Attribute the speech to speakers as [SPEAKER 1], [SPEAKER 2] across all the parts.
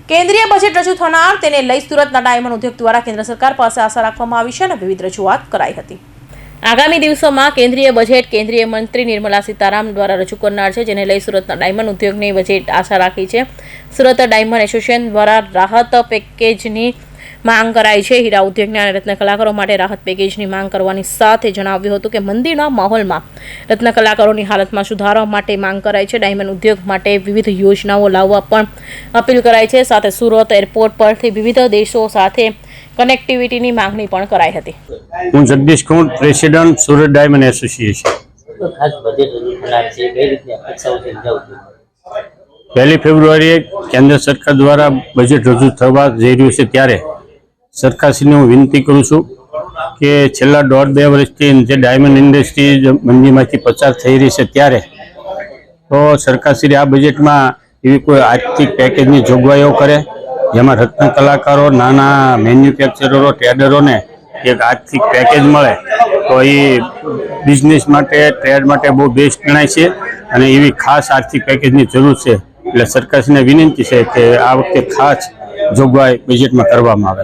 [SPEAKER 1] કેન્દ્રીય બજેટ રજૂ થનાર તેને લઈ સુરતના ડાયમંડ ઉદ્યોગ દ્વારા કેન્દ્ર સરકાર પાસે આશા રાખવામાં આવી છે અને વિવિધ રજૂઆત કરાઈ હતી। આગામી દિવસોમાં કેન્દ્રીય બજેટ કેન્દ્રીય મંત્રી નિર્મલા સીતારામન દ્વારા રજૂ કરનાર છે, જેને લઈ સુરતના ડાયમંડ ઉદ્યોગની બજેટ આશા રાખી છે। સુરત ડાયમંડ એસોસિએશન દ્વારા રાહત પેકેજની માંગ કરાઈ છે। હીરા ઉદ્યોગના અને રત્ન કલાકારો માટે રાહત પેકેજની માંગ કરવાની સાથે જણાવ્યું હતું કે મંદીના માહોલમાં રત્ન કલાકારોની હાલતમાં સુધારવા માટે માંગ કરાઈ છે। ડાયમંડ ઉદ્યોગ માટે વિવિધ યોજનાઓ લાવવા પણ અપીલ કરાઈ છે। સાથે સુરત એરપોર્ટ પરથી વિવિધ દેશો સાથે કનેક્ટિવિટીની માંગણી પણ કરાઈ હતી।
[SPEAKER 2] હું જગદીશ કુંડ, પ્રેસિડેન્ટ સુરત ડાયમંડ એસોસિએશન। પહેલી ફેબ્રુઆરીએ કેન્દ્ર સરકાર દ્વારા બજેટ રજૂ થવા જઈ રહ્યું છે, ત્યારે સરકારશ્રીને હું વિનંતી કરું છું કે છેલ્લા 1.5-2 વર્ષથી જે ડાયમંડ ઇન્ડસ્ટ્રી મંદીમાંથી પસાર થઈ રહી છે, ત્યારે તો સરકારશ્રી આ બજેટમાં એવી કોઈ આર્થિક પેકેજની જોગવાઈઓ કરે જેમાં રત્ન કલાકારો, નાના મેન્યુફેક્ચરરો, ટ્રેડરોને એક આર્થિક પેકેજ મળે તો એ બિઝનેસ માટે, ટ્રેડ માટે બહુ બેસ્ટ ગણાય છે અને એવી ખાસ આર્થિક પેકેજની જરૂર છે। એટલે સરકારશ્રીને વિનંતી છે કે આ વખતે ખાસ જોગવાઈ બજેટમાં કરવામાં આવે।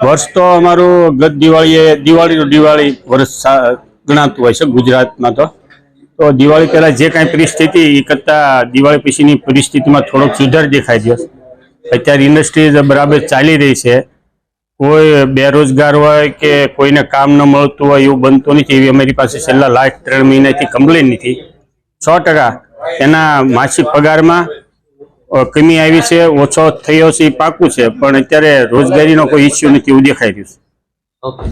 [SPEAKER 2] વર્ષ તો અમારું ગત દિવાળી વર્ષ ગણાતું હોય છે ગુજરાતમાં। તો દિવાળી પહેલાં જે કાંઈ પરિસ્થિતિ એ કરતાં દિવાળી પછીની પરિસ્થિતિમાં થોડોક સુધાર દેખાઈ ગયો। અત્યારે ઇન્ડસ્ટ્રી બરાબર ચાલી રહી છે, કોઈ બેરોજગાર હોય કે કોઈને કામ ન મળતું હોય એવું બનતું નથી। એવી અમારી પાસે છેલ્લા લાસ્ટ 3 મહિનાથી કમ્પ્લેન નથી। 100% એના માસિક પગારમાં કમી આવી છે, ઓછો થયો છે એ પાકું છે, પણ અત્યારે રોજગારીનો કોઈ ઇસ્યુ નથી એવું દેખાઈ રહ્યું છે।